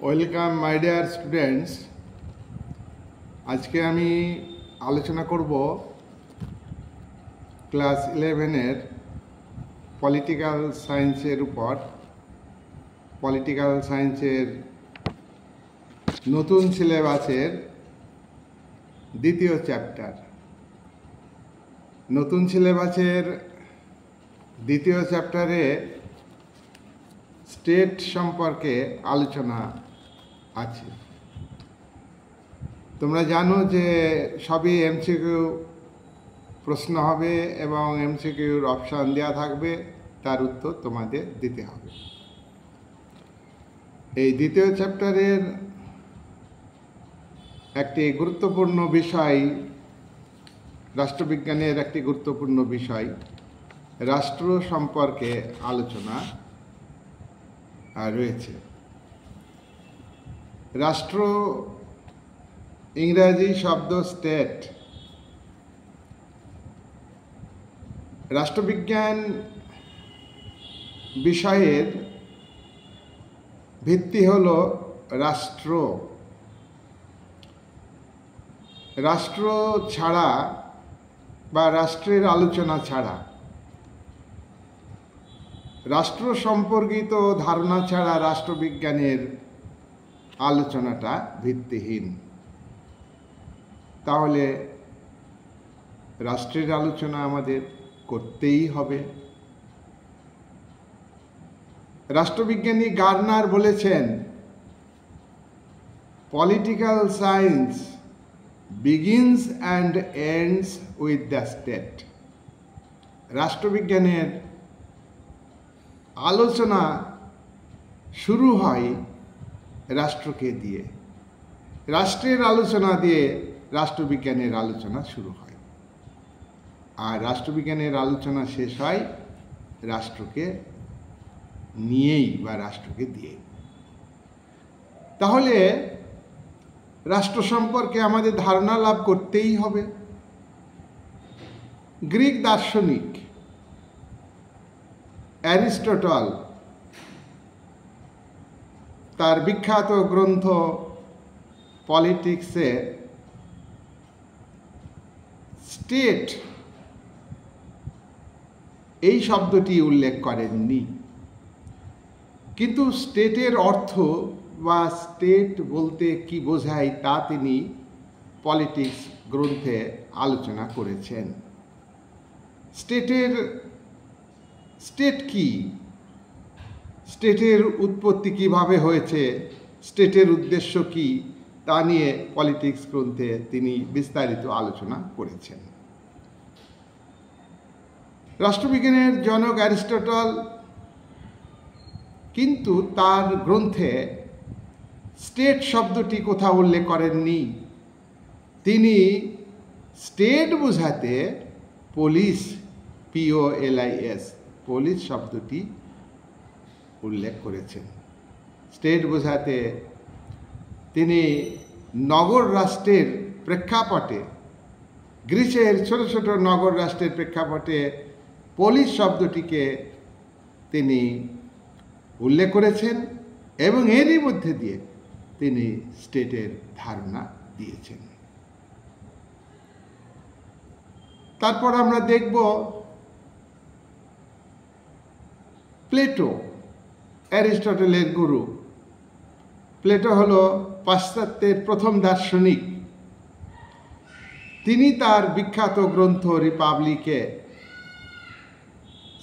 Welcome my dear students. আজকে আমি আলোচনা করব ক্লাস 11-এর পলিটিক্যাল সায়েন্সের উপর। পলিটিক্যাল সায়েন্সের নতুন সিলেবাসের দ্বিতীয় চ্যাপ্টার। নতুন সিলেবাসের দ্বিতীয় চ্যাপ্টারে স্টেট সম্পর্কে আলোচনা আছে। তোমরা জানো যে সবই এমসিকিউ প্রশ্ন হবে এবং এমসিকিউর অপশান দেওয়া থাকবে, তার উত্তর তোমাদের দিতে হবে। এই দ্বিতীয় চ্যাপ্টারের একটি গুরুত্বপূর্ণ বিষয়, রাষ্ট্রবিজ্ঞানের একটি গুরুত্বপূর্ণ বিষয় রাষ্ট্র সম্পর্কে আলোচনা রয়েছে। রাষ্ট্র ইংরাজি শব্দ স্টেট। রাষ্ট্রবিজ্ঞান বিষয়ের ভিত্তি হল রাষ্ট্র। রাষ্ট্র ছাড়া বা রাষ্ট্রের আলোচনা ছাড়া, রাষ্ট্র সম্পর্কিত ধারণা ছাড়া রাষ্ট্রবিজ্ঞানের আলোচনাটা ভিত্তিহীন। তাহলে রাষ্ট্রের আলোচনা আমাদের করতেই হবে। রাষ্ট্রবিজ্ঞানী গার্নার বলেছেন, political science begins and ends with the state. রাষ্ট্রবিজ্ঞানের আলোচনা শুরু হয় রাষ্ট্রকে দিয়ে। রাষ্ট্রের আলোচনা দিয়ে রাষ্ট্রবিজ্ঞানের আলোচনা শুরু হয়, আর রাষ্ট্রবিজ্ঞানের আলোচনা শেষ হয় রাষ্ট্রকে নিয়েই বা রাষ্ট্রকে দিয়ে। তাহলে রাষ্ট্র সম্পর্কে আমাদের ধারণা লাভ করতেই হবে। গ্রিক দার্শনিক অ্যারিস্টটল তার বিখ্যাত গ্রন্থ পলিটিক্সে স্টেট এই শব্দটি উল্লেখ করেননি, কিন্তু স্টেটের অর্থ বা স্টেট বলতে কি বোঝায় তা তিনি পলিটিক্স গ্রন্থে আলোচনা করেছেন। স্টেট কি, স্টেটের উৎপত্তি কিভাবে হয়েছে, স্টেটের উদ্দেশ্য কি, তা নিয়ে পলিটিক্স গ্রন্থে তিনি বিস্তারিত আলোচনা করেছেন। রাষ্ট্রবিজ্ঞানের জনক অ্যারিস্টটল কিন্তু তার গ্রন্থে স্টেট শব্দটি কোথাও উল্লেখ করেননি। তিনি স্টেট বোঝাতে পোলিস, POLIS, পোলিস শব্দটি উল্লেখ করেছেন। স্টেট বোঝাতে তিনি নগর রাষ্ট্রের প্রেক্ষাপটে, গ্রিসের ছোট ছোট নগর রাষ্ট্রের প্রেক্ষাপটে পোলিস শব্দটিকে তিনি উল্লেখ করেছেন এবং এরই মধ্যে দিয়ে তিনি স্টেটের ধারণা দিয়েছেন। তারপর আমরা দেখব প্লেটো, অ্যারিস্টটলের গুরু। প্লেটো হল পাশ্চাত্যের প্রথম দার্শনিক। তিনি তার বিখ্যাত গ্রন্থ রিপাবলিকে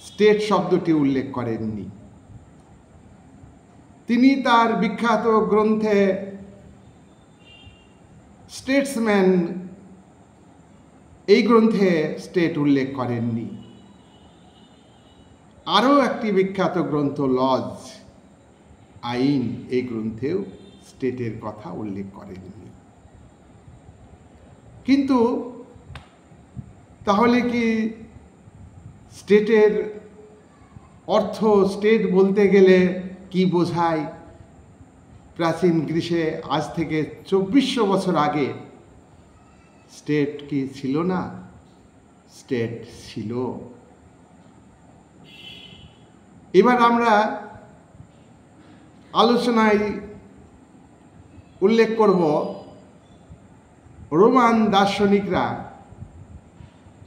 স্টেট শব্দটি উল্লেখ করেননি। তিনি তার বিখ্যাত গ্রন্থে স্টেটসম্যান এই গ্রন্থে স্টেট উল্লেখ করেননি। আরও একটি বিখ্যাত গ্রন্থ লজ, আইন, এই গ্রন্থেও স্টেটের কথা উল্লেখ করেননি। কিন্তু তাহলে কি স্টেটের অর্থ, স্টেট বলতে গেলে কি বোঝায়? প্রাচীন গ্রিসে আজ থেকে 2400 বছর আগে স্টেট কি ছিল না? স্টেট ছিল। এবার আমরা আলোচনায় উল্লেখ করব রোমান দার্শনিকরা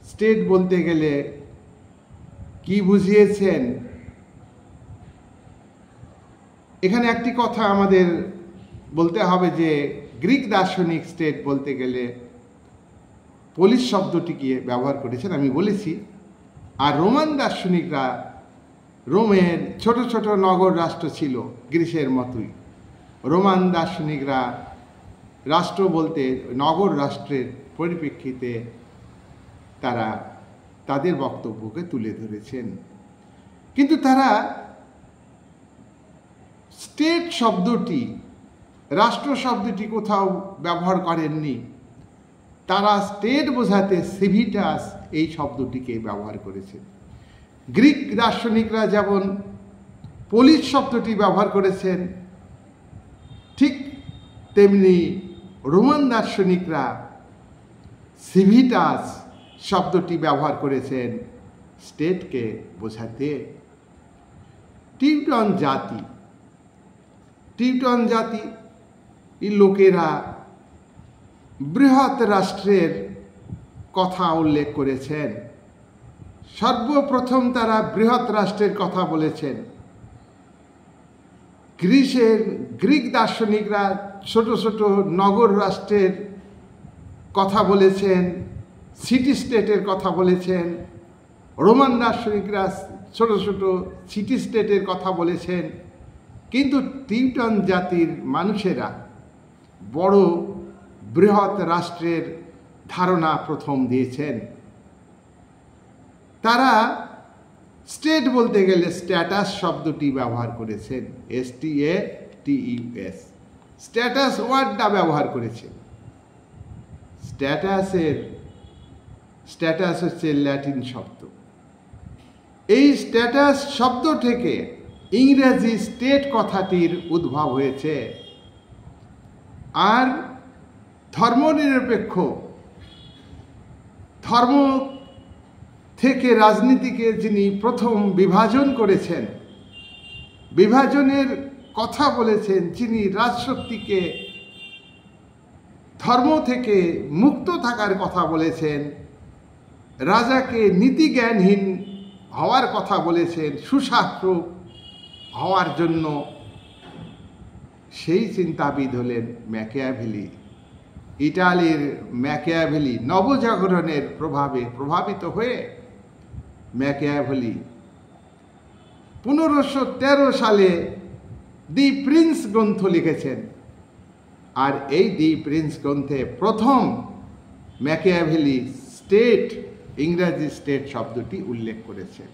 স্টেট বলতে গেলে কি বুঝিয়েছেন। এখানে একটি কথা আমাদের বলতে হবে যে গ্রিক দার্শনিক স্টেট বলতে গেলে পোলিস শব্দটিকে ব্যবহার করেছেন, আমি বলেছি। আর রোমান দার্শনিকরা রোমের ছোট ছোট নগর রাষ্ট্র ছিল গ্রিসের মতোই। রোমান দার্শনিকরা রাষ্ট্র বলতে নগর রাষ্ট্রের পরিপ্রেক্ষিতে তারা তাদের বক্তব্যকে তুলে ধরেছেন। কিন্তু তারা স্টেট শব্দটি, রাষ্ট্র শব্দটি কোথাও ব্যবহার করেননি। তারা স্টেট বোঝাতে সিভিটাস এই শব্দটিকে ব্যবহার করেছেন। গ্রিক দার্শনিকরা যেমন পুলিশ শব্দটি ব্যবহার করেছেন, ঠিক তেমনি রোমান দার্শনিকরা সিভিটাস শব্দটি ব্যবহার করেছেন স্টেটকে বোঝাতে। টিউটন জাতি এই লোকেরা বৃহৎ রাষ্ট্রের কথা উল্লেখ করেছেন। সর্বপ্রথম তারা বৃহৎ রাষ্ট্রের কথা বলেছেন। গ্রিক দার্শনিকরা ছোট ছোট নগর রাষ্ট্রের কথা বলেছেন, সিটি স্টেটের কথা বলেছেন। রোমান দার্শনিকরা ছোট ছোট সিটি স্টেটের কথা বলেছেন। কিন্তু টিউটন জাতির মানুষেরা বড় বৃহৎ রাষ্ট্রের ধারণা প্রথম দিয়েছেন। তারা স্টেট বলতে গেলে স্ট্যাটাস শব্দটি ব্যবহার করেছেন, STATUS, স্ট্যাটাস ওয়ার্ডটা ব্যবহার করেছেন। স্ট্যাটাস হচ্ছে ল্যাটিন শব্দ। এই স্ট্যাটাস শব্দ থেকে ইংরেজি স্টেট কথাটির উদ্ভব হয়েছে। আর ধর্মনিরপেক্ষ, ধর্ম থেকে রাজনীতিকে যিনি প্রথম বিভাজন করেছেন, বিভাজনের কথা বলেছেন, যিনি রাজশক্তিকে ধর্ম থেকে মুক্ত থাকার কথা বলেছেন, রাজাকে নীতিজ্ঞানহীন হওয়ার কথা বলেছেন, সুশাসক হওয়ার জন্য, সেই চিন্তাবিদ হলেন ম্যাকিয়াভেলি। ইটালির ম্যাকিয়াভেলি নবজাগরণের প্রভাবে প্রভাবিত হয়ে ম্যাকিয়াভেলি 1513 সালে দি প্রিন্স গ্রন্থ লিখেছেন। আর এই দি প্রিন্স গ্রন্থে প্রথম ম্যাকিয়াভেলি স্টেট, ইংরেজি স্টেট শব্দটি উল্লেখ করেছেন।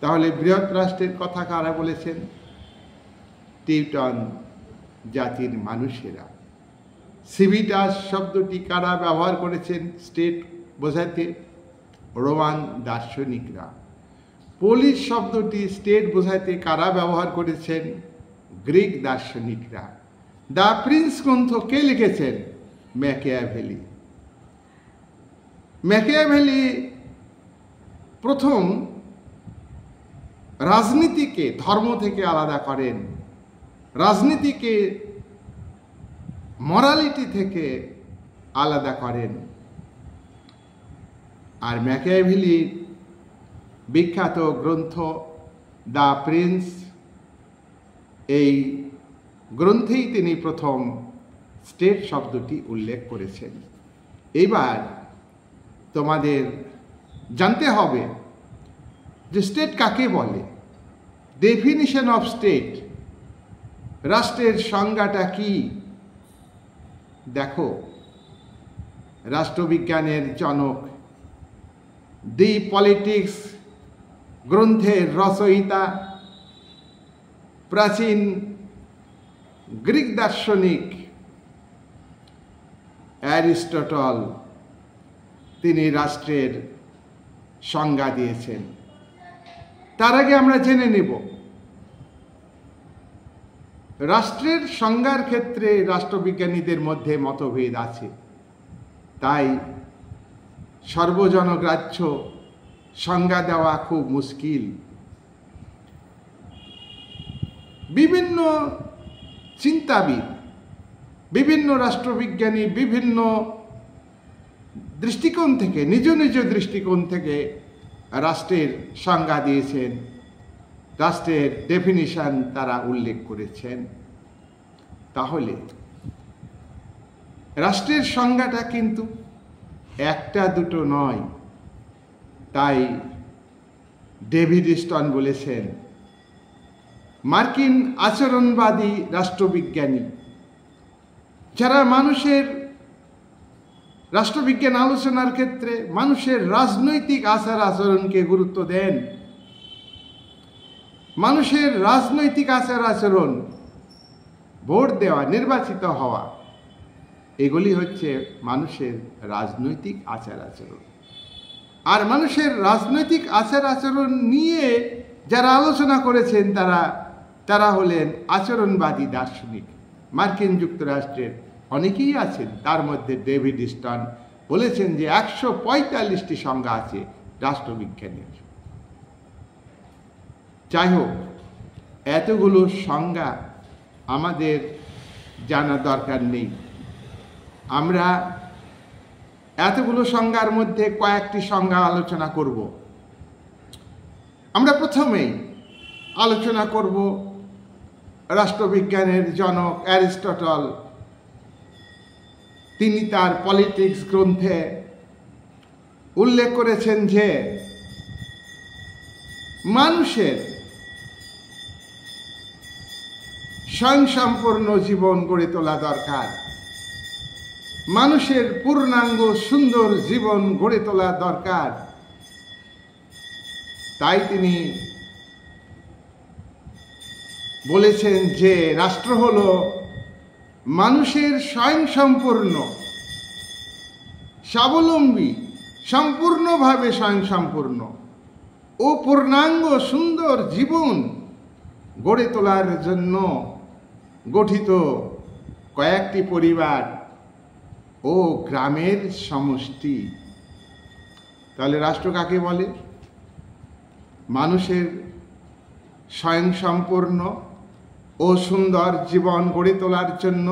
তাহলে বৃহৎ রাষ্ট্রের কথা কারা বলেছেন? টিউটন জাতির মানুষেরা। সিভিটাস শব্দটি কারা ব্যবহার করেছেন স্টেট বোঝাতে? রোমান দার্শনিকরা। পুলিশ শব্দটি স্টেট বোঝাতে কারা ব্যবহার করেছেন? গ্রিক দার্শনিকরা। দ্য প্রিন্স গ্রন্থ কে লিখেছেন? ম্যাকিয়াভেলি। ম্যাকিয়াভেলি প্রথম রাজনীতিকে ধর্ম থেকে আলাদা করেন, রাজনীতিকে মরালিটি থেকে আলাদা করেন। আর ম্যাকিয়াভেলির বিখ্যাত গ্রন্থ দ্য প্রিন্স, এই গ্রন্থেই তিনি প্রথম স্টেট শব্দটি উল্লেখ করেছেন। এবার তোমাদের জানতে হবে যে স্টেট কাকে বলে। ডেফিনিশন অফ স্টেট, রাষ্ট্রের সংজ্ঞাটা কি? দেখো, রাষ্ট্রবিজ্ঞানের জনক, দি পলিটিক্স গ্রন্থের রচয়িতা, প্রাচীন গ্রিক দার্শনিক অ্যারিস্টটল, তিনি রাষ্ট্রের সংজ্ঞা দিয়েছেন। তার আগে আমরা জেনে নেব রাষ্ট্রের সংজ্ঞার ক্ষেত্রে রাষ্ট্রবিজ্ঞানীদের মধ্যে মতভেদ আছে। তাই সর্বজনগ্রাহ্য সংজ্ঞা দেওয়া খুব মুশকিল। বিভিন্ন চিন্তাবিদ বিভিন্ন রাষ্ট্রবিজ্ঞানী বিভিন্ন দৃষ্টিকোণ থেকে নিজ নিজ দৃষ্টিকোণ থেকে রাষ্ট্রের সংজ্ঞা দিয়েছেন, রাষ্ট্রের ডেফিনিশন তারা উল্লেখ করেছেন। তাহলে রাষ্ট্রের সংজ্ঞাটা কিন্তু একটা দুটো নয়। তাই ডেভিড স্টন বলেছেন, মার্কিন আচরণবাদী রাষ্ট্রবিজ্ঞানী যারা মানুষের রাষ্ট্রবিজ্ঞান আলোচনার ক্ষেত্রে মানুষের রাজনৈতিক আচার আচরণকে গুরুত্ব দেন, মানুষের রাজনৈতিক আচার আচরণ, ভোট দেওয়া, নির্বাচিত হওয়া, এগুলি হচ্ছে মানুষের রাজনৈতিক আচার আচরণ। আর মানুষের রাজনৈতিক আচার আচরণ নিয়ে যারা আলোচনা করেছেন তারা হলেন আচরণবাদী দার্শনিক। মার্কিন যুক্তরাষ্ট্রের অনেকেই আছেন, তার মধ্যে ডেভিড স্টন বলেছেন যে 145টি সংজ্ঞা আছে রাষ্ট্রবিজ্ঞানের। যাই হোক, এতগুলো সংজ্ঞা আমাদের জানা দরকার নেই। আমরা এতগুলো সংজ্ঞার মধ্যে কয়েকটি সংজ্ঞা আলোচনা করব। আমরা প্রথমেই আলোচনা করব রাষ্ট্রবিজ্ঞানের জনক অ্যারিস্টটল। তিনি তার পলিটিক্স গ্রন্থে উল্লেখ করেছেন যে মানুষের স্বয়ংসম্পূর্ণ জীবন গড়ে তোলা দরকার, মানুষের পূর্ণাঙ্গ সুন্দর জীবন গড়ে তোলা দরকার। তাই তিনি বলেছেন যে রাষ্ট্র হলো মানুষের স্বয়ংসম্পূর্ণ, স্বাবলম্বী, সম্পূর্ণভাবে স্বয়ংসম্পূর্ণ ও পূর্ণাঙ্গ সুন্দর জীবন গড়ে তোলার জন্য গঠিত কয়েকটি পরিবার ও গ্রামের সমষ্টি। তাহলে রাষ্ট্র কাকে বলে? মানুষের স্বয়ংসম্পূর্ণ ও সুন্দর জীবন গড়ে তোলার জন্য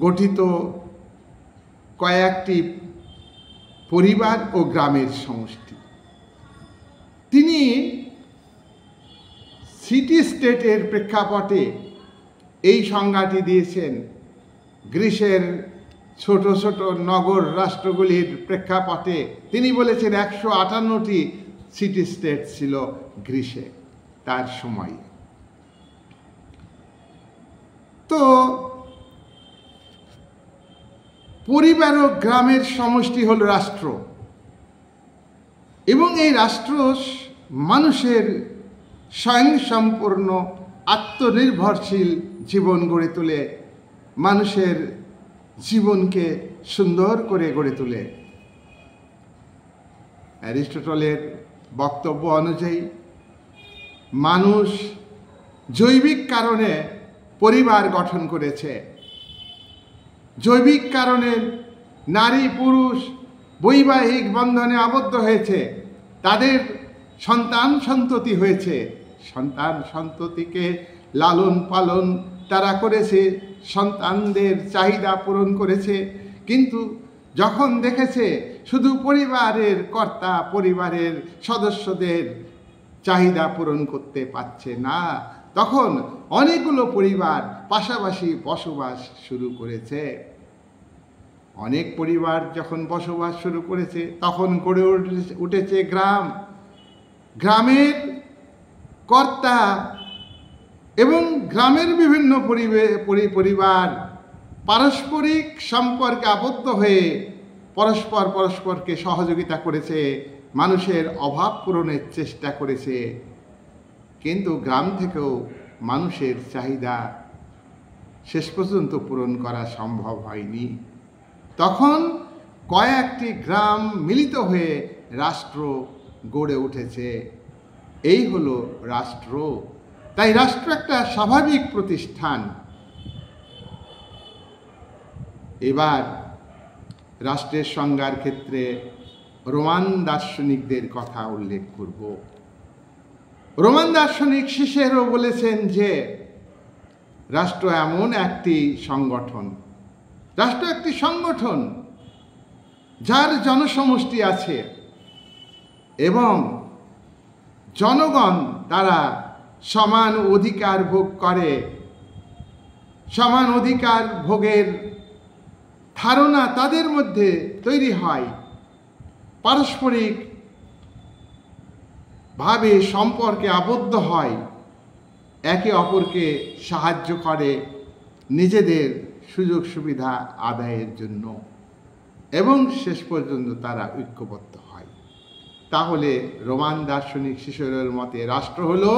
গঠিত কয়েকটি পরিবার ও গ্রামের সমষ্টি। তিনি সিটি স্টেটের প্রেক্ষাপটে এই সংজ্ঞাটি দিয়েছেন। গ্রিসের ছোট ছোট নগর রাষ্ট্রগুলির প্রেক্ষাপটে তিনি বলেছেন 158টি সিটি স্টেট ছিল গ্রিসে তার সময়ে। তো পরিবার ও গ্রামের সমষ্টি হল রাষ্ট্র, এবং এই রাষ্ট্র মানুষের স্বয়ংসম্পূর্ণ আত্মনির্ভরশীল জীবন গড়ে তোলে, মানুষের জীবনকে সুন্দর করে গড়ে তোলে। অ্যারিস্টটলের বক্তব্য অনুযায়ী মানুষ জৈবিক কারণে পরিবার গঠন করেছে, জৈবিক কারণে নারী পুরুষ বৈবাহিক বন্ধনে আবদ্ধ হয়েছে, তাদের সন্তান সন্ততি হয়েছে, সন্তান সন্ততিকে লালন পালন তারা করেছে, সন্তানদের চাহিদা পূরণ করেছে। কিন্তু যখন দেখেছে শুধু পরিবারের কর্তা পরিবারের সদস্যদের চাহিদা পূরণ করতে পারছে না, তখন অনেকগুলো পরিবার পাশাপাশি বসবাস শুরু করেছে। অনেক পরিবার যখন বসবাস শুরু করেছে তখন গড়ে উঠেছে গ্রাম। গ্রামের কর্তা এবং গ্রামের বিভিন্ন পরিবার পারস্পরিক সম্পর্কে আবদ্ধ হয়ে পরস্পরকে সহযোগিতা করেছে, মানুষের অভাব পূরণের চেষ্টা করেছে। কিন্তু গ্রাম থেকেও মানুষের চাহিদা শেষ পর্যন্ত পূরণ করা সম্ভব হয়নি। তখন কয়েকটি গ্রাম মিলিত হয়ে রাষ্ট্র গড়ে উঠেছে। এই হলো রাষ্ট্র। তাই রাষ্ট্র একটা স্বাভাবিক প্রতিষ্ঠান। এবার রাষ্ট্রের সংজ্ঞার ক্ষেত্রে রোমান দার্শনিকদের কথা উল্লেখ করব। রোমান দার্শনিক সিসেরো বলেছেন যে রাষ্ট্র এমন একটি সংগঠন, রাষ্ট্র একটি সংগঠন যার জনসমষ্টি আছে এবং জনগণ তারা সমান অধিকার ভোগ করে। সমান অধিকার ভোগের ধারণা তাদের মধ্যে তৈরি হয়, পারস্পরিক ভাবে সম্পর্কে আবদ্ধ হয়, একে অপরকে সাহায্য করে নিজেদের সুযোগ সুবিধা আদায়ের জন্য এবং শেষ পর্যন্ত তারা ঐক্যবদ্ধ হয়। তাহলে রোমান দার্শনিক সিসেরোর মতে রাষ্ট্র হলো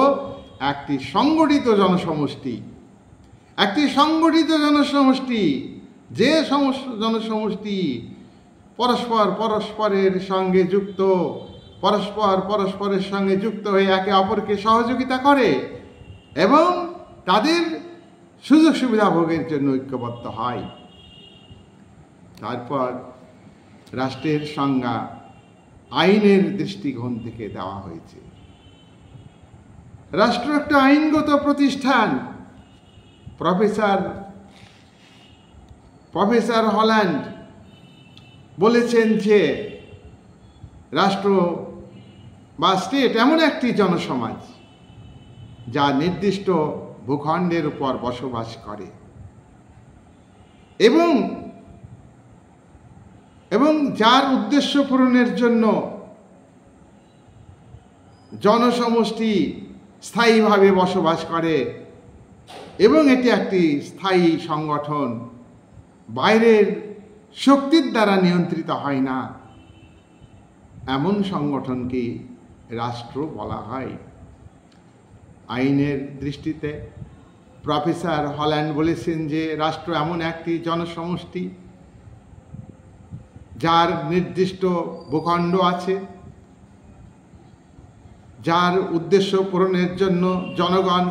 একটি সংগঠিত জনসমষ্টি, একটি সংগঠিত জনসমষ্টি, যে জনসমষ্টি পরস্পরের সঙ্গে যুক্ত, পরস্পরের সঙ্গে যুক্ত হয়ে একে অপরকে সহযোগিতা করে এবং তাদের সুযোগ সুবিধা ভোগের জন্য ঐক্যবদ্ধ হয়। তারপর রাষ্ট্রের সংজ্ঞা আইনের দৃষ্টিকোণ থেকে দেওয়া হয়েছে। রাষ্ট্র একটা আইনগত প্রতিষ্ঠান। প্রফেসর হল্যান্ড বলেছেন যে রাষ্ট্র বা স্টেট এমন একটি জনসমাজ যা নির্দিষ্ট ভূখণ্ডের উপর বসবাস করে এবং যার উদ্দেশ্য পূরণের জন্য জনসমষ্টি স্থায়ীভাবে বসবাস করে এবং এটি একটি স্থায়ী সংগঠন, বাইরের শক্তির দ্বারা নিয়ন্ত্রিত হয় না, এমন সংগঠনকে রাষ্ট্র বলা হয়। আইনের দৃষ্টিতে প্রফেসর হল্যান্ড বলেছেন যে রাষ্ট্র এমন একটি জনসমষ্টি যার নির্দিষ্ট ভূখণ্ড আছে, যার উদ্দেশ্য পূরণের জন্য জনগণ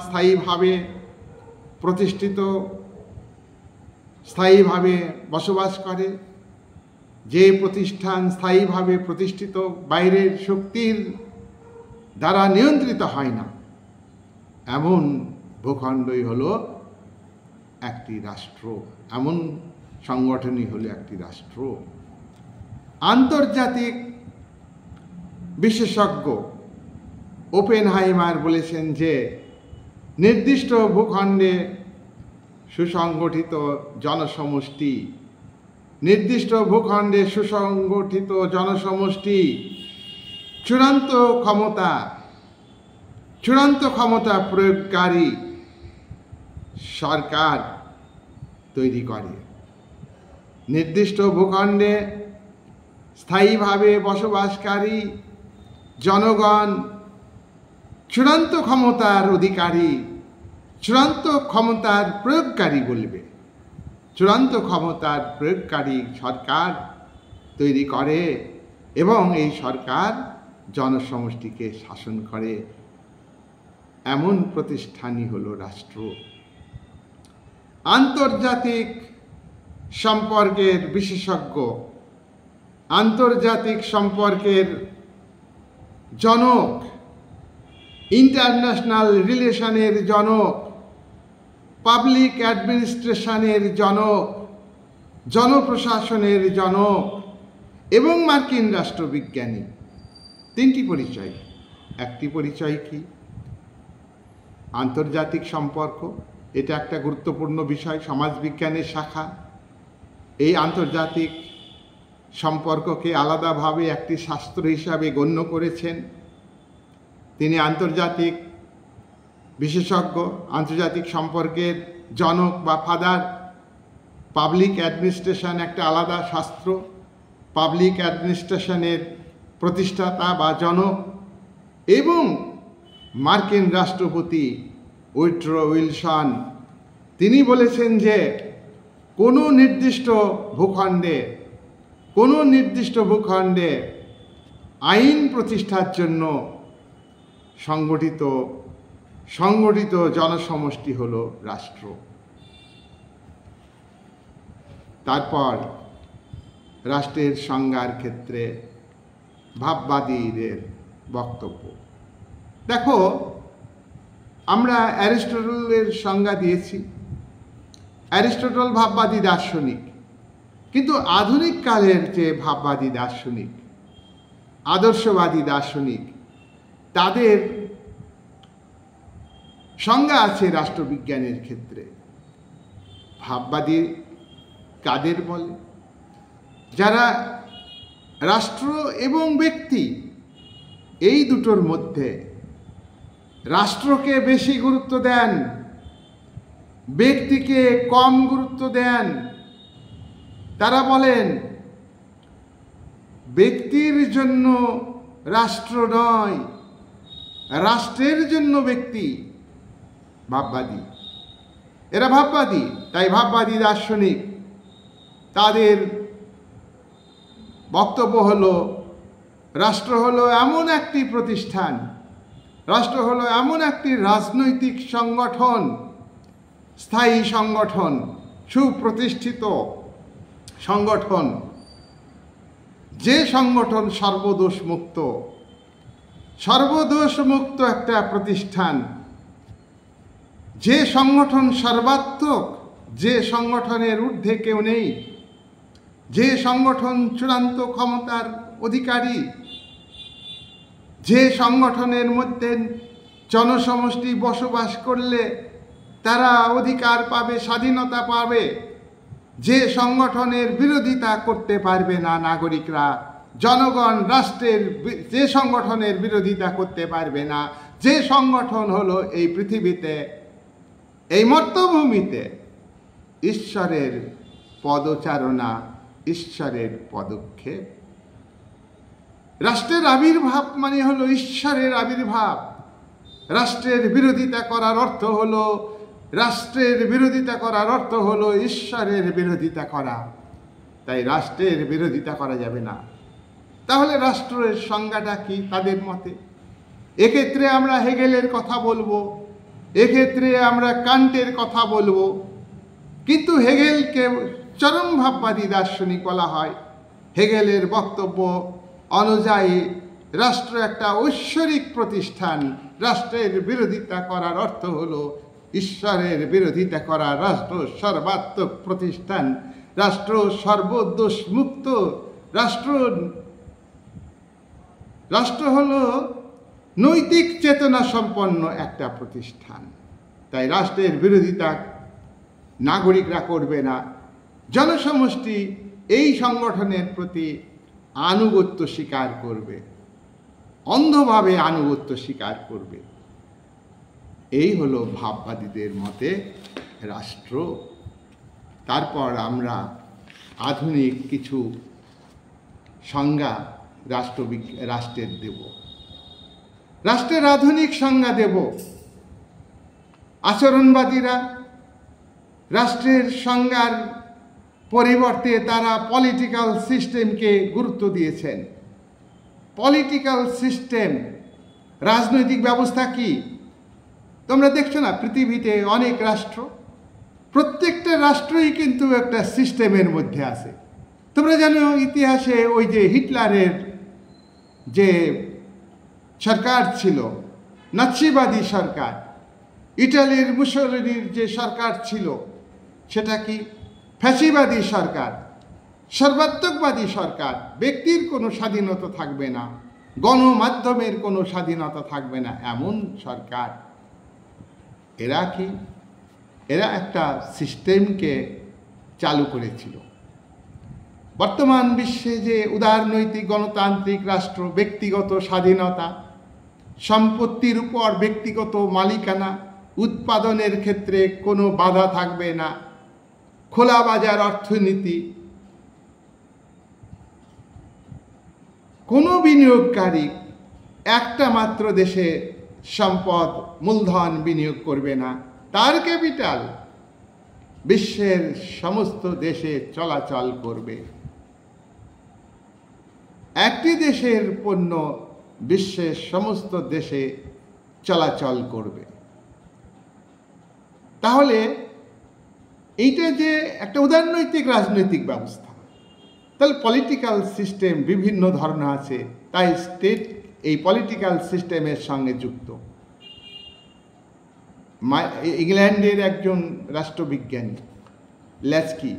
স্থায়ীভাবে বসবাস করে, যে প্রতিষ্ঠান স্থায়ীভাবে প্রতিষ্ঠিত, বাইরের শক্তির দ্বারা নিয়ন্ত্রিত হয় না, এমন ভূখণ্ডই হলো একটি রাষ্ট্র, এমন সংগঠনই হলো একটি রাষ্ট্র। আন্তর্জাতিক বিশেষজ্ঞ ওপেনহাইমার বলেছেন যে নির্দিষ্ট ভূখণ্ডে সুসংগঠিত জনসমষ্টি, চূড়ান্ত ক্ষমতা প্রয়োগকারী সরকার তৈরি করে। নির্দিষ্ট ভূখণ্ডে স্থায়ীভাবে বসবাসকারী জনগণ চূড়ান্ত ক্ষমতার অধিকারী, চূড়ান্ত ক্ষমতার প্রয়োগকারী বলবে, চূড়ান্ত ক্ষমতার প্রয়োগকারী সরকার তৈরি করে এবং এই সরকার জনসমষ্টিকে শাসন করে। এমন প্রতিষ্ঠানই হলো রাষ্ট্র। আন্তর্জাতিক সম্পর্কের বিশেষজ্ঞ, আন্তর্জাতিক সম্পর্কের জনক, ইন্টারন্যাশনাল রিলেশনের জনক, পাবলিক অ্যাডমিনিস্ট্রেশনের জনক, জনপ্রশাসনের জনক এবং মার্কিন রাষ্ট্রবিজ্ঞানী। তিনটি পরিচয়। একটি পরিচয় কি? আন্তর্জাতিক সম্পর্ক। এটা একটা গুরুত্বপূর্ণ বিষয়, সমাজবিজ্ঞানের শাখা। এই আন্তর্জাতিক সম্পর্ককে আলাদাভাবে একটি শাস্ত্র হিসাবে গণ্য করেছেন তিনি। আন্তর্জাতিক বিশেষজ্ঞ, আন্তর্জাতিক সম্পর্কের জনক বা ফাদার। পাবলিক অ্যাডমিনিস্ট্রেশন একটা আলাদা শাস্ত্র, পাবলিক অ্যাডমিনিস্ট্রেশনের প্রতিষ্ঠাতা বা জনক। এবং মার্কিন রাষ্ট্রপতি উইড্রো উইলসন তিনি বলেছেন যে কোনো নির্দিষ্ট ভূখণ্ডে আইন প্রতিষ্ঠার জন্য সংগঠিত জনসমষ্টি হলো রাষ্ট্র। তারপর রাষ্ট্রের সংজ্ঞার ক্ষেত্রে ভাববাদীদের বক্তব্য। দেখো, আমরা অ্যারিস্টটলের সংজ্ঞা দিয়েছি, অ্যারিস্টটল ভাববাদী দার্শনিক, কিন্তু আধুনিক কালের যে ভাববাদী দার্শনিক, আদর্শবাদী দার্শনিক, তাদের সংজ্ঞা আছে রাষ্ট্রবিজ্ঞানের ক্ষেত্রে। ভাববাদী কাদের বলে? যারা রাষ্ট্র এবং ব্যক্তি এই দুটোর মধ্যে রাষ্ট্রকে বেশি গুরুত্ব দেন, ব্যক্তিকে কম গুরুত্ব দেন। তারা বলেন ব্যক্তির জন্য রাষ্ট্র নয়, রাষ্ট্রের জন্য ব্যক্তি। ভাববাদী, এরা ভাববাদী। তাই ভাববাদী দার্শনিক, তাদের বক্তব্য হলো রাষ্ট্র হলো এমন একটি প্রতিষ্ঠান, রাষ্ট্র হলো এমন একটি রাজনৈতিক সংগঠন, স্থায়ী সংগঠন, সুপ্রতিষ্ঠিত সংগঠন, যে সংগঠন সর্বদোষ মুক্ত, সর্বদোষ মুক্ত একটা প্রতিষ্ঠান, যে সংগঠন সর্বাত্মক, যে সংগঠনের ঊর্ধ্বে কেউ নেই, যে সংগঠন চূড়ান্ত ক্ষমতার অধিকারী, যে সংগঠনের মধ্যে জনসমষ্টি বসবাস করলে তারা অধিকার পাবে, স্বাধীনতা পাবে, যে সংগঠনের বিরোধিতা করতে পারবে না নাগরিকরা, জনগণ, রাষ্ট্রের যে সংগঠনের বিরোধিতা করতে পারবে না, যে সংগঠন হলো এই পৃথিবীতে, এই মর্তভূমিতে ঈশ্বরের পদচারণা, ঈশ্বরের পদক্ষেপ। রাষ্ট্রের আবির্ভাব মানে হলো ঈশ্বরের আবির্ভাব। রাষ্ট্রের বিরোধিতা করার অর্থ হলো, রাষ্ট্রের বিরোধিতা করার অর্থ হলো ঈশ্বরের বিরোধিতা করা। তাই রাষ্ট্রের বিরোধিতা করা যাবে না। তাহলে রাষ্ট্রের সংজ্ঞাটা কি তাদের মতে? এক্ষেত্রে আমরা হেগেলের কথা বলবো, এক্ষেত্রে আমরা কান্টের কথা বলবো। কিন্তু হেগেলকে চরম ভাববাদী দার্শনিক বলা হয়। হেগেলের বক্তব্য অনুযায়ী রাষ্ট্র একটা ঐশ্বরিক প্রতিষ্ঠান। রাষ্ট্রের বিরোধিতা করার অর্থ হলো ঈশ্বরের বিরোধিতা করা। রাষ্ট্র সর্বাত্মক প্রতিষ্ঠান, রাষ্ট্র সর্বদোষ মুক্ত, রাষ্ট্র হলো নৈতিক চেতনা সম্পন্ন একটা প্রতিষ্ঠান। তাই রাষ্ট্রের বিরোধিতা নাগরিকরা করবে না। জনসমষ্টি এই সংগঠনের প্রতি আনুগত্য স্বীকার করবে, অন্ধভাবে আনুগত্য স্বীকার করবে। এই হলো ভাববাদীদের মতে রাষ্ট্র। তারপর আমরা আধুনিক কিছু সংজ্ঞা রাষ্ট্রের দেব, রাষ্ট্রের আধুনিক সংজ্ঞা দেব। আচরণবাদীরা রাষ্ট্রের সংজ্ঞার পরিবর্তে তারা পলিটিক্যাল সিস্টেমকে গুরুত্ব দিয়েছেন। পলিটিক্যাল সিস্টেম, রাজনৈতিক ব্যবস্থা কি? তোমরা দেখছো না পৃথিবীতে অনেক রাষ্ট্র, প্রত্যেকটা রাষ্ট্রই কিন্তু একটা সিস্টেমের মধ্যে আছে। তোমরা জানো ইতিহাসে ওই যে হিটলারের যে সরকার ছিল, নাৎসিবাদী সরকার, ইটালির মুসোলিনির যে সরকার ছিল, সেটা কি ফ্যাসিবাদী সরকার, সর্বাত্মকবাদী সরকার। ব্যক্তির কোনো স্বাধীনতা থাকবে না, গণমাধ্যমের কোনো স্বাধীনতা থাকবে না, এমন সরকার। এরা কি? এরা একটা সিস্টেমকে চালু করেছিল। বর্তমান বিশ্বে যে উদারনৈতিক গণতান্ত্রিক রাষ্ট্র, ব্যক্তিগত স্বাধীনতা, সম্পত্তির উপর ব্যক্তিগত মালিকানা, উৎপাদনের ক্ষেত্রে কোনো বাধা থাকবে না, খোলা বাজার অর্থনীতি, কোনো বিনিয়োগকারী একটা মাত্র দেশে সম্পদ মূলধন বিনিয়োগ করবে না, তার ক্যাপিটাল বিশ্বের সমস্ত দেশে চলাচল করবে। একটি দেশের পণ্য বিশ্বের সমস্ত দেশে চলাচল করবে। তাহলে এইটা যে একটা উদারনৈতিক রাজনৈতিক ব্যবস্থা, তাহলে পলিটিক্যাল সিস্টেম বিভিন্ন ধরনের আছে। তাই স্টেট এই পলিটিক্যাল সিস্টেমের সঙ্গে যুক্ত। ইংল্যান্ডের একজন রাষ্ট্রবিজ্ঞানী লেস্কি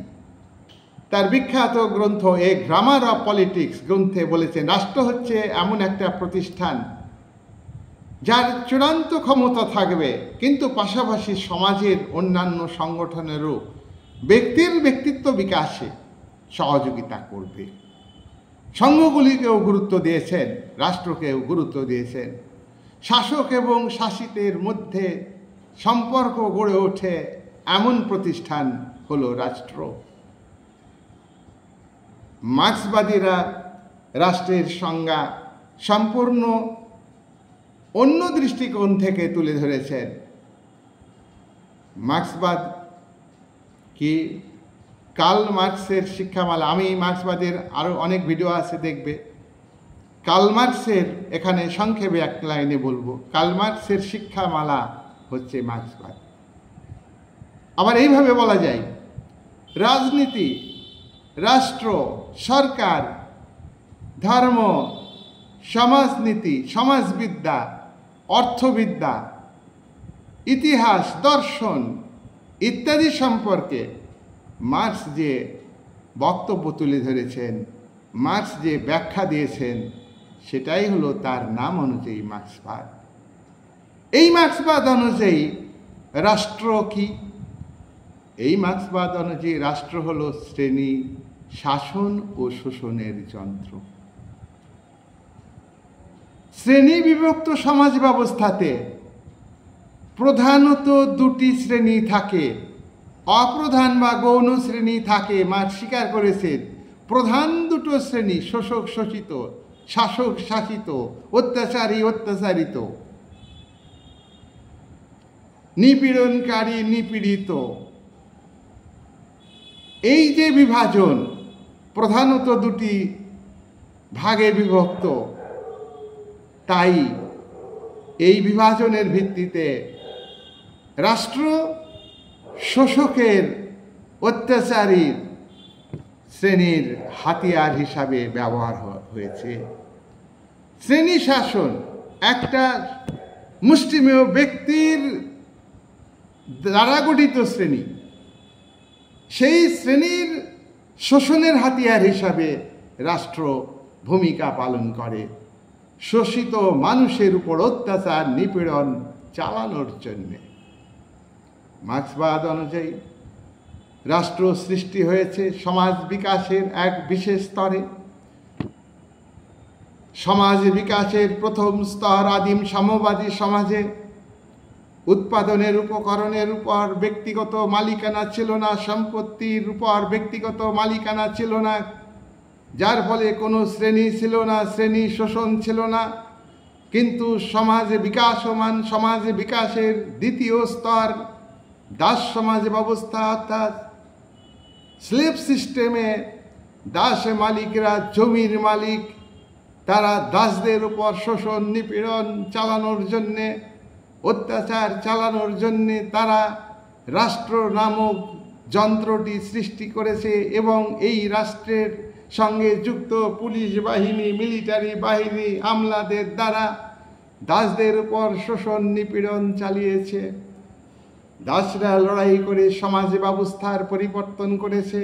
তার বিখ্যাত গ্রন্থ এ গ্রামার অফ পলিটিক্স গ্রন্থে বলেছেন, রাষ্ট্র হচ্ছে এমন একটা প্রতিষ্ঠান যার চূড়ান্ত ক্ষমতা থাকবে, কিন্তু পাশাপাশি সমাজের অন্যান্য সংগঠনেরও ব্যক্তির ব্যক্তিত্ব বিকাশে সহযোগিতা করবে। সংঘগুলিকেও গুরুত্ব দিয়েছেন, রাষ্ট্রকেও গুরুত্ব দিয়েছেন। শাসক এবং শাসিতের মধ্যে সম্পর্ক গড়ে ওঠে এমন প্রতিষ্ঠান হলো রাষ্ট্র। মার্ক্সবাদীরা রাষ্ট্রের সংজ্ঞা সম্পূর্ণ অন্য দৃষ্টিকোণ থেকে তুলে ধরেছেন। মার্ক্সবাদ কি কার্ল মার্ক্সের শিক্ষামালা, আমি মার্ক্সবাদের আরও অনেক ভিডিও আছে দেখবে। কার্ল মার্ক্সের এখানে সংক্ষেপে এক লাইনে বলবো, কার্ল মার্ক্সের শিক্ষামালা হচ্ছে মার্ক্সবাদ। আবার এইভাবে বলা যায়, রাজনীতি, রাষ্ট্র, সরকার, ধর্ম, সমাজনীতি, সমাজবিদ্যা, অর্থবিদ্যা, ইতিহাস, দর্শন ইত্যাদি সম্পর্কে মার্ক্স যে বক্তব্য তুলে ধরেছেন, মার্ক্স যে ব্যাখ্যা দিয়েছেন, সেটাই হলো তার নাম অনুযায়ী মার্ক্সবাদ। এই মার্ক্সবাদ অনুযায়ী রাষ্ট্র কি? এই মার্ক্সবাদ অনুযায়ী রাষ্ট্র হলো শ্রেণী শাসন ও শোষণের যন্ত্র। শ্রেণী বিভক্ত সমাজ ব্যবস্থাতে প্রধানত দুটি শ্রেণী থাকে, অপ্রধান বা গৌণ শ্রেণী থাকে। মার্ক্স স্বীকার করেছেন প্রধান দুটো শ্রেণী, শোষক শোষিত, শাসক শাসিত, অত্যাচারী অত্যাচারিত, নিপীড়নকারী নিপীড়িত। এই যে বিভাজন প্রধানত দুটি ভাগে বিভক্ত, তাই এই বিভাজনের ভিত্তিতে রাষ্ট্র শোষকের অত্যাচারীর শ্রেণীর হাতিয়ার হিসাবে ব্যবহার হয়েছে। শ্রেণী শাসন একটা মুষ্টিমেয় ব্যক্তির দ্বারা গঠিত শ্রেণী, সেই শ্রেণীর শোষণের হাতিয়ার হিসাবে রাষ্ট্র ভূমিকা পালন করে শোষিত মানুষের উপর অত্যাচার নিপীড়ন চালানোর জন্যে। মার্ক্সবাদ অনুযায়ী রাষ্ট্র সৃষ্টি হয়েছে সমাজ বিকাশের এক বিশেষ স্তরে। সমাজ বিকাশের প্রথম স্তর আদিম সাম্যবাদী সমাজে উৎপাদনের উপকরণের উপর ব্যক্তিগত মালিকানা ছিল না, সম্পত্তির উপর ব্যক্তিগত মালিকানা ছিল না, যার ফলে কোনো শ্রেণী ছিল না, শ্রেণী শোষণ ছিল না। কিন্তু সমাজে বিকাশমান সমাজে বিকাশের দ্বিতীয় স্তর দাস সমাজ ব্যবস্থা, অর্থাৎ স্লেভ সিস্টেমে দাস মালিকরা জমির মালিক, তারা দাসদের উপর শোষণ নিপীড়ন চালানোর জন্যে, অত্যাচার চালানোর জন্যে তারা রাষ্ট্র নামক যন্ত্রটি সৃষ্টি করেছে এবং এই রাষ্ট্রের সঙ্গে যুক্ত পুলিশ বাহিনী, মিলিটারি বাহিনী, আমলাদের দ্বারা দাসদের উপর শোষণ নিপীড়ন চালিয়েছে। দাসরা লড়াই করে সমাজ ব্যবস্থার পরিবর্তন করেছে,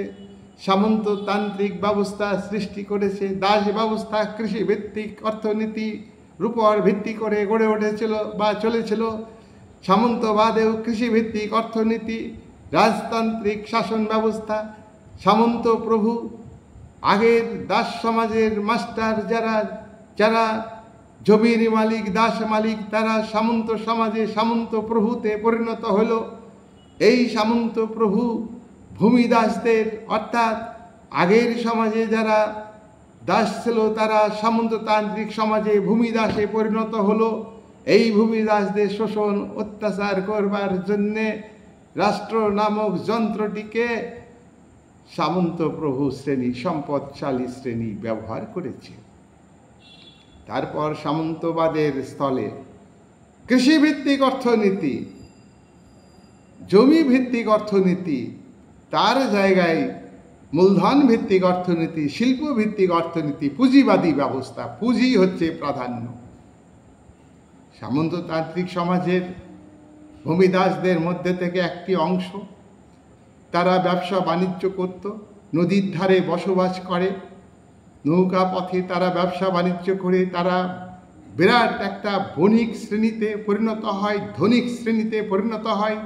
সামন্ততান্ত্রিক ব্যবস্থা সৃষ্টি করেছে। দাস ব্যবস্থা কৃষিভিত্তিক অর্থনীতির উপর ভিত্তি করে গড়ে উঠেছিল বা চলেছিল। সামন্তবাদেও কৃষিভিত্তিক অর্থনীতি, রাজতান্ত্রিক শাসন ব্যবস্থা, সামন্ত প্রভু, আগের দাস সমাজের মাস্টার যারা জমির মালিক, দাস মালিক, তারা সামন্ত সমাজে সামন্ত প্রভুতে পরিণত হল। এই সামন্ত প্রভু ভূমিদাসদের, অর্থাৎ আগের সমাজে যারা দাস ছিল তারা সামন্ততান্ত্রিক সমাজে ভূমিদাসে পরিণত হলো। এই ভূমিদাসদের শোষণ অত্যাচার করবার জন্যে রাষ্ট্র নামক যন্ত্রটিকে সামন্ত প্রভু শ্রেণী, সম্পদশালী শ্রেণী ব্যবহার করেছে। তারপর সামন্তবাদের স্থলে কৃষিভিত্তিক অর্থনীতি, জমি ভিত্তিক অর্থনীতি, তার জায়গায় মূলধন ভিত্তিক অর্থনীতি, শিল্প ভিত্তিক অর্থনীতি, পুঁজিবাদী ব্যবস্থা, পুঁজি হচ্ছে প্রাধান্য। সামন্ততান্ত্রিক সমাজের ভূমিদাসদের মধ্যে থেকে একটি অংশ তারা ব্যবসা বাণিজ্য করত, নদীর ধারে বসবাস করে, নৌকা পথে তারা ব্যবসা বাণিজ্য করে তারা বিরাট একটা বণিক শ্রেণীতে পরিণত হয়, ধনিক শ্রেণীতে পরিণত হয়।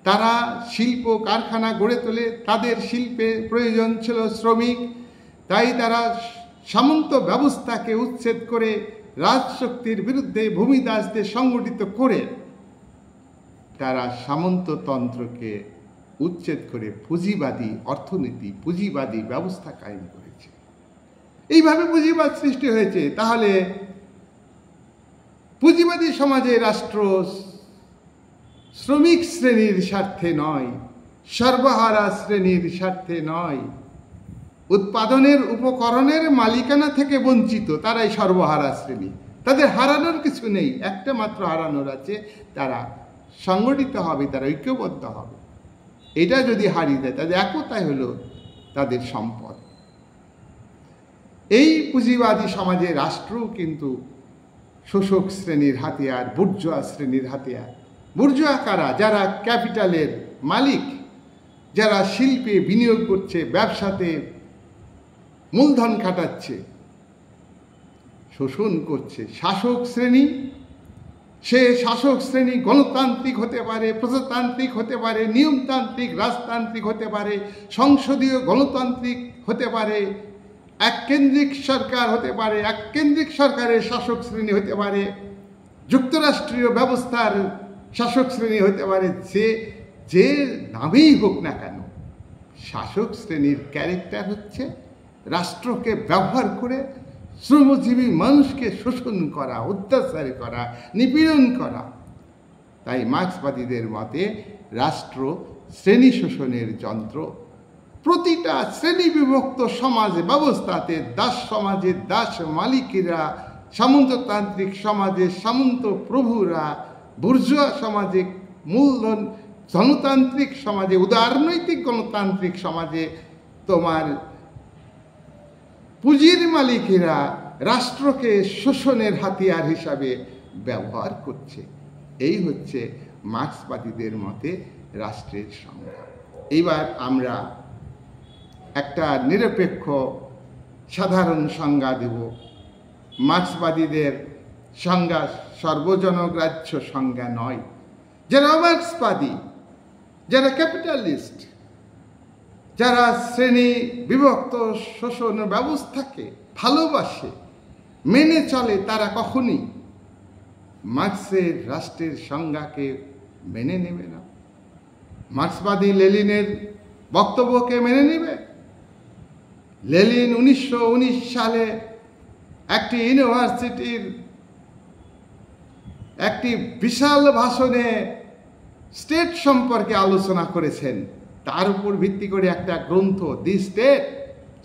তারা শিল্প কারখানা গড়ে তোলে, তাদের শিল্পে প্রয়োজন ছিল শ্রমিক, তাই তারা সামন্ত ব্যবস্থাকে উচ্ছেদ করে রাজশক্তির বিরুদ্ধে ভূমিদাসদের সংগঠিত করে তারা সামন্ততন্ত্রকে উচ্ছেদ করে পুঁজিবাদী অর্থনীতি, পুঁজিবাদী ব্যবস্থা কায়েম করেছে। এইভাবে পুঁজিবাদ সৃষ্টি হয়েছে। তাহলে পুঁজিবাদী সমাজে রাষ্ট্র শ্রমিক শ্রেণীর স্বার্থে নয়, সর্বহারা শ্রেণীর স্বার্থে নয়, উৎপাদনের উপকরণের মালিকানা থেকে বঞ্চিত তারাই সর্বহারা শ্রেণী। তাদের হারানোর কিছু নেই, একটা মাত্র হারানোর আছে, তারা সংগঠিত হবে, তারা ঐক্যবদ্ধ হবে। এটা যদি হারিয়ে দেয় তাদের একতাই হলো তাদের সম্পদ। এই পুঁজিবাদী সমাজে রাষ্ট্রও কিন্তু শোষক শ্রেণীর হাতিয়ার, বুর্জোয়া শ্রেণীর হাতিয়ার। বুর্জোয়া কারা? যারা ক্যাপিটালের মালিক, যারা শিল্পে বিনিয়োগ করছে, ব্যবসাতে মূলধন খাটাচ্ছে, শোষণ করছে। শাসক শ্রেণী, সে শাসক শ্রেণী গণতান্ত্রিক হতে পারে, প্রজাতান্ত্রিক হতে পারে, নিয়মতান্ত্রিক রাজতান্ত্রিক হতে পারে, সংসদীয় গণতান্ত্রিক হতে পারে, এককেন্দ্রিক সরকার হতে পারে, এককেন্দ্রিক সরকারের শাসক শ্রেণী হতে পারে, যুক্তরাষ্ট্রীয় ব্যবস্থার শাসক শ্রেণী হতে পারে। যে নামেই হোক না কেন, শাসক শ্রেণীর ক্যারেক্টার হচ্ছে রাষ্ট্রকে ব্যবহার করে শ্রমজীবী মানুষকে শোষণ করা, অত্যাচার করা, নিপীড়ন করা। তাই মার্ক্সবাদীদের মতে রাষ্ট্র শ্রেণী শোষণের যন্ত্র। প্রতিটা শ্রেণী বিভক্ত সমাজ ব্যবস্থাতে দাস সমাজে দাস মালিকেরা, সামন্ততান্ত্রিক সমাজে সামন্ত প্রভুরা, বুর্জোয়া সমাজে মূলধন, ধনতান্ত্রিক সমাজে, উদারনৈতিক গণতান্ত্রিক সমাজে তোমার পুঁজির মালিকেরা রাষ্ট্রকে শোষণের হাতিয়ার হিসাবে ব্যবহার করছে। এই হচ্ছে মার্ক্সবাদীদের মতে রাষ্ট্রের সংজ্ঞা। এইবার আমরা একটা নিরপেক্ষ সাধারণ সংজ্ঞা দেব। মার্ক্সবাদীদের সংজ্ঞা সর্বজনগ্রাহ্য সংজ্ঞা নয়। যারা মার্ক্সবাদী, যারা ক্যাপিটালিস্ট, যারা শ্রেণী বিভক্ত শোষণ ব্যবস্থাকে ভালোবাসে, মেনে চলে, তারা কখনই মার্ক্সের রাষ্ট্রের সংজ্ঞাকে মেনে নেবে না। মার্ক্সবাদী লেনিনের বক্তব্যকে মেনে নেবে। লেনিন 1919 সালে একটি ইউনিভার্সিটির একটি বিশাল ভাষণে স্টেট সম্পর্কে আলোচনা করেছেন। তার উপর ভিত্তি করে একটা গ্রন্থ, দি স্টেট,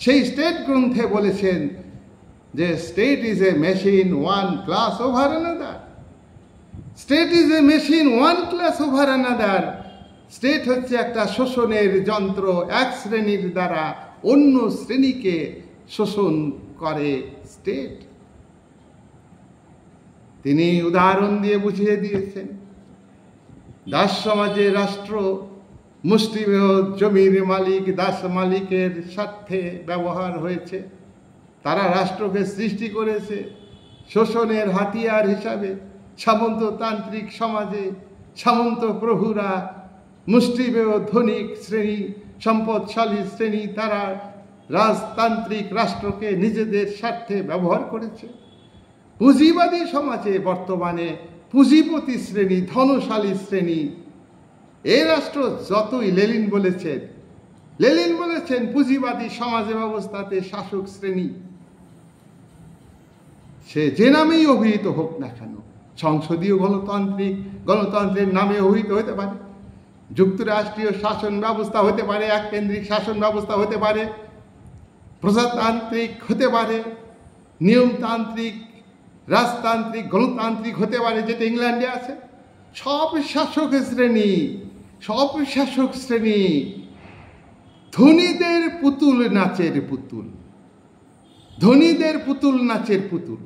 সেই স্টেট গ্রন্থে বলেছেন যে state is a machine one class over another. State is a machine one class over another. State হচ্ছে একটা শোষণের যন্ত্র, এক শ্রেণীর দ্বারা অন্য শ্রেণীকে শোষণ করে স্টেট। তিনি উদাহরণ দিয়ে বুঝিয়ে দিয়েছেন, দাস সমাজে রাষ্ট্র মুষ্টিমেয় জমির মালিক, দাস মালিকের স্বার্থে ব্যবহার হয়েছে। তারা রাষ্ট্রকে সৃষ্টি করেছে শোষণের হাতিয়ার হিসাবে। সামন্ততান্ত্রিক সমাজে সামন্ত প্রভুরা, মুষ্টিমেয় ধনিক শ্রেণী, সম্পদশালী শ্রেণী, তারা রাজতান্ত্রিক রাষ্ট্রকে নিজেদের স্বার্থে ব্যবহার করেছে। পুঁজিবাদী সমাজে বর্তমানে পুঁজিপতি শ্রেণী, ধনশালী শ্রেণী, এই রাষ্ট্র যতই লেনিন বলেছেন পুঁজিবাদী সমাজ ব্যবস্থাতে শাসক শ্রেণী, সে যে নামেই অভিহিত হোক না কেন, সংসদীয় গণতন্ত্রের নামে অভিহিত হতে পারে, যুক্তরাষ্ট্রীয় শাসন ব্যবস্থা হতে পারে, এককেন্দ্রিক শাসন ব্যবস্থা হতে পারে, প্রজাতান্ত্রিক হতে পারে, নিয়মতান্ত্রিক, রাজতান্ত্রিক, গণতান্ত্রিক হতে পারে, যেটা ইংল্যান্ডে আছে। সব শাসক শ্রেণী ধনীদের পুতুল নাচের পুতুল, ধনীদের পুতুল নাচের পুতুল।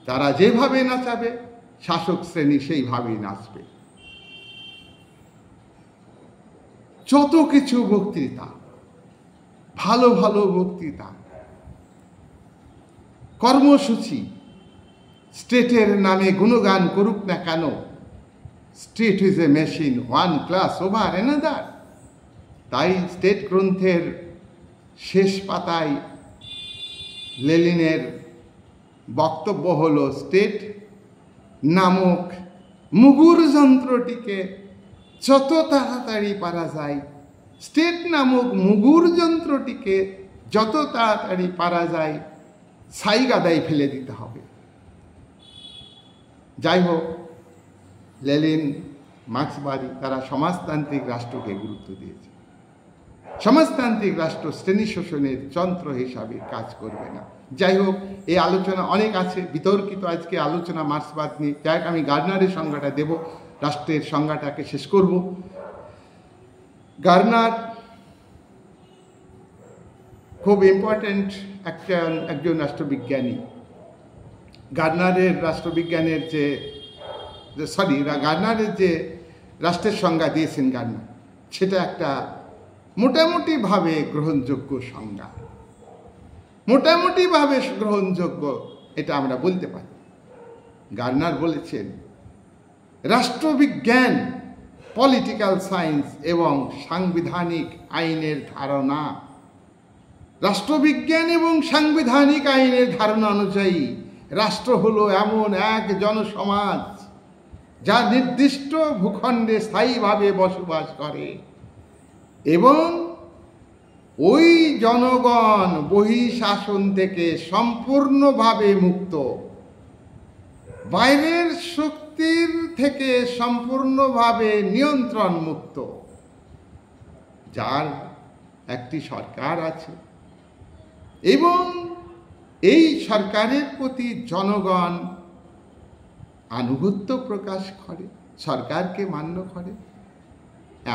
তারা যেভাবে নাচাবে শাসক শ্রেণী সেইভাবেই নাচবে। যত কিছু বক্তৃতা, ভালো ভালো বক্তৃতা, কর্মসূচি স্টেটের নামে গুণগান করুক না কেন, state is a machine, one class over another. তাই স্টেট গ্রন্থের শেষ পাতায় লেনিনের বক্তব্য হলো, স্টেট নামক মুগুর যন্ত্রটিকে যত তাড়াতাড়ি পারা যায়, স্টেট নামক মুগুর যন্ত্রটিকে যত তাড়াতাড়ি পারা যায় ছাইগাদায় ফেলে দিতে হবে। যাই হোক, লেনিন, মার্ক্সবাদী তারা সমাজতান্ত্রিক রাষ্ট্রকে গুরুত্ব দিয়েছে। সমাজতান্ত্রিক রাষ্ট্র শ্রেণী শোষণের যন্ত্র হিসাবে কাজ করবে না। যাই হোক, এই আলোচনা অনেক আছে, বিতর্কিত আজকে আলোচনা মার্ক্সবাদ নিয়ে। যাই হোক, আমি গার্নারের সংজ্ঞাটা দেব, রাষ্ট্রের সংজ্ঞাটাকে শেষ করব। গার্নার খুব ইম্পর্টেন্ট একজন রাষ্ট্রবিজ্ঞানী। গার্নারের রাষ্ট্রবিজ্ঞানের গার্নারের যে রাষ্ট্রের সংজ্ঞা দিয়েছেন গার্নার, সেটা একটা মোটামুটিভাবে গ্রহণযোগ্য সংজ্ঞা, মোটামুটিভাবে গ্রহণযোগ্য, এটা আমরা বলতে পারি। গার্নার বলেছেন, রাষ্ট্রবিজ্ঞান, পলিটিক্যাল সায়েন্স এবং সাংবিধানিক আইনের ধারণা, রাষ্ট্রবিজ্ঞান এবং সাংবিধানিক আইনের ধারণা অনুযায়ী রাষ্ট্র হলো এমন এক জনসমাজ যা নির্দিষ্ট ভূখণ্ডে স্থায়ীভাবে বসবাস করে এবং ওই জনগণ বহিঃশাসন থেকে সম্পূর্ণভাবে মুক্ত, বাইরের শক্তির থেকে সম্পূর্ণভাবে নিয়ন্ত্রণ মুক্ত, যার একটি সরকার আছে এবং এই সরকারের প্রতি জনগণ আনুগত্য প্রকাশ করে, সরকারকে মান্য করে,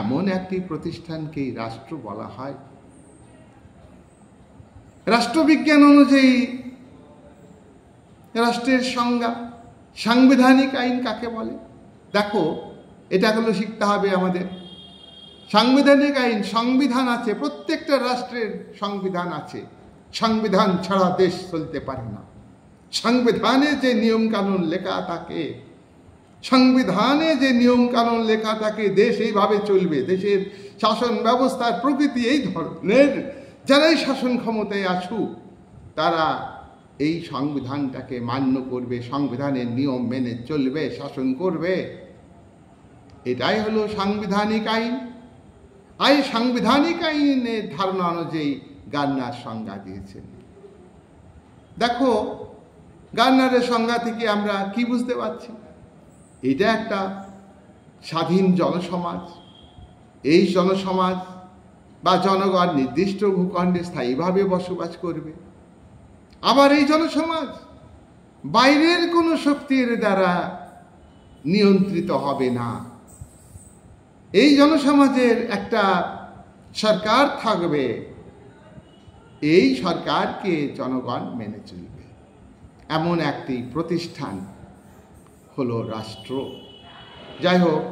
এমন একটি প্রতিষ্ঠানকেই রাষ্ট্র বলা হয়। রাষ্ট্রবিজ্ঞান অনুযায়ী রাষ্ট্রের সংজ্ঞা, সাংবিধানিক আইন কাকে বলে? দেখো, এটাগুলো শিখতে হবে আমাদের। সাংবিধানিক আইন, সংবিধান আছে, প্রত্যেকটা রাষ্ট্রের সংবিধান আছে। সংবিধান ছাড়া দেশ চলতে পারে না। সংবিধানে যে নিয়মকানুন লেখা থাকে, সংবিধানে যে নিয়মকানুন লেখা থাকে, দেশ এইভাবে চলবে। দেশের শাসন ব্যবস্থার প্রকৃতি এই ধরনের। যারাই শাসন ক্ষমতায় আসুক, তারা এই সংবিধানটাকে মান্য করবে, সংবিধানের নিয়ম মেনে চলবে, শাসন করবে। এটাই হলো সাংবিধানিক আইন। এই সাংবিধানিক আইনের ধারণা অনুযায়ী গার্নার সংজ্ঞা দিয়েছেন। দেখো, গার্নারের সংজ্ঞা থেকে আমরা কি বুঝতে পারছি? এটা একটা স্বাধীন জনসমাজ। এই জনসমাজ বা জনগণ নির্দিষ্ট ভূখণ্ডে স্থায়ীভাবে বসবাস করবে। আবার এই জনসমাজ বাইরের কোনো শক্তির দ্বারা নিয়ন্ত্রিত হবে না। এই জনসমাজের একটা সরকার থাকবে, এই সরকারকে জনগণ মেনে চলবে। এমন একটি প্রতিষ্ঠান হলো রাষ্ট্র। যাই হোক,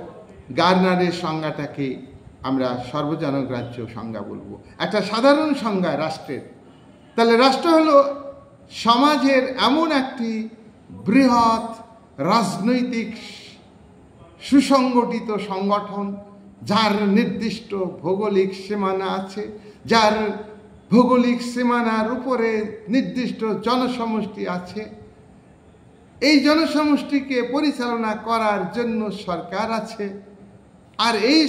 গার্নারের সংজ্ঞাটাকে আমরা সর্বজনগ্রাহ্য সংজ্ঞা বলবো, একটা সাধারণ সংজ্ঞা রাষ্ট্রের। তাহলে রাষ্ট্র হলো সমাজের এমন একটি বৃহৎ রাজনৈতিক সুসংগঠিত সংগঠন, যার নির্দিষ্ট ভৌগোলিক সীমানা আছে, যার ভৌগোলিক সীমানার উপরে নির্দিষ্ট জনসমষ্টি আছে। এই জনসমষ্টিকে পরিচালনা করার জন্য সরকার আছে। আর এই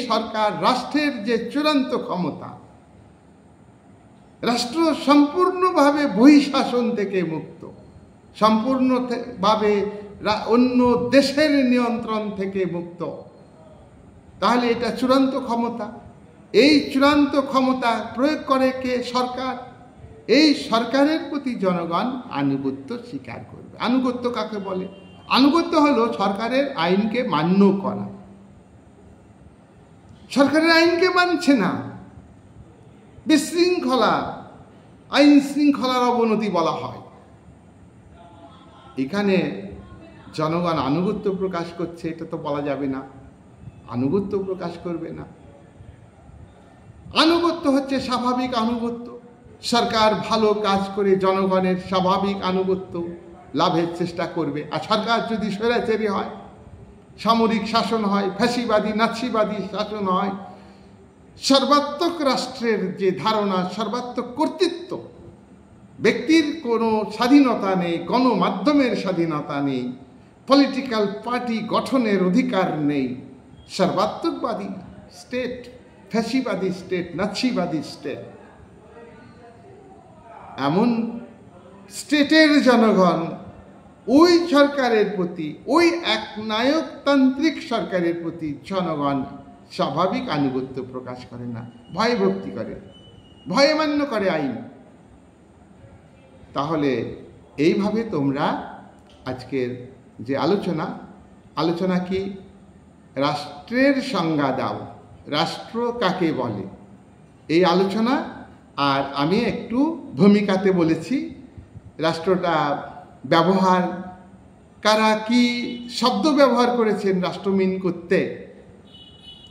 সরকার রাষ্ট্রের যে চূড়ান্ত ক্ষমতা, রাষ্ট্র সম্পূর্ণভাবে বহিঃশাসন থেকে মুক্ত, সম্পূর্ণভাবে অন্য দেশের নিয়ন্ত্রণ থেকে মুক্ত। তাহলে এটা চূড়ান্ত ক্ষমতা। এই চূড়ান্ত ক্ষমতা প্রয়োগ করে কে? সরকার। এই সরকারের প্রতি জনগণ আনুগত্য স্বীকার করবে। আনুগত্য কাকে বলে? আনুগত্য হলো সরকারের আইনকে মান্য করা। সরকারের আইনকে মানছে না, বিশৃঙ্খলা, আইন শৃঙ্খলার অবনতি বলা হয়। এখানে জনগণ আনুগত্য প্রকাশ করছে, এটা তো বলা যাবে না। আনুগত্য প্রকাশ করবে না। আনুগত্য হচ্ছে স্বাভাবিক আনুগত্য। সরকার ভালো কাজ করে জনগণের স্বাভাবিক আনুগত্য লাভের চেষ্টা করবে। আর সরকার যদি স্বৈরাচারী হয়, সামরিক শাসন হয়, ফ্যাসিবাদী নাৎসিবাদী শাসন হয়, সর্বাত্মক রাষ্ট্রের যে ধারণা, সর্বাত্মক কর্তৃত্ব, ব্যক্তির কোনো স্বাধীনতা নেই, গণমাধ্যমের স্বাধীনতা নেই, পলিটিক্যাল পার্টি গঠনের অধিকার নেই, সর্বাত্মকবাদী স্টেট, ফ্যাসিবাদী স্টেট, নাৎসিবাদী স্টেট, এমন স্টেটের জনগণ ওই সরকারের প্রতি, ওই একনায়কতান্ত্রিক সরকারের প্রতি জনগণ স্বাভাবিক আনুগত্য প্রকাশ করে না, ভয় ভক্তি করে, ভয় মান্য করে আইন। তাহলে এইভাবে তোমরা আজকের যে আলোচনা কি? রাষ্ট্রের সংজ্ঞা দাও, রাষ্ট্র কাকে বলে, এই আলোচনা। আর আমি একটু ভূমিকাতে বলেছি রাষ্ট্রটা ব্যবহার, কারা কি শব্দ ব্যবহার করেছেন রাষ্ট্র মিন করতে,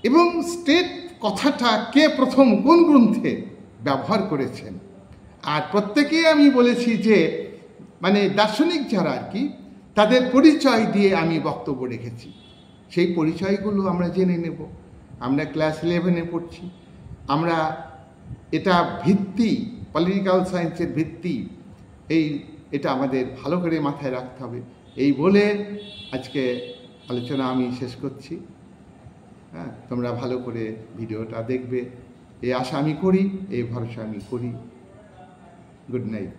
এবং স্টেট কথাটা কে প্রথম কোন গ্রন্থে ব্যবহার করেছেন। আর প্রত্যেকেই আমি বলেছি যে মানে দার্শনিক যারা আর কি, তাদের পরিচয় দিয়ে আমি বক্তব্য রেখেছি। সেই পরিচয়গুলো আমরা জেনে নেব। আমরা ক্লাস 11-এ পড়ছি, আমরা এটা ভিত্তি, পলিটিক্যাল সায়েন্সের ভিত্তি, এটা আমাদের ভালো করে মাথায় রাখতে হবে। এই বলে আজকে আলোচনা আমি শেষ করছি। হ্যাঁ, তোমরা ভালো করে ভিডিওটা দেখবে, এই আশা আমি করি, এই ভরসা আমি করি। Good night.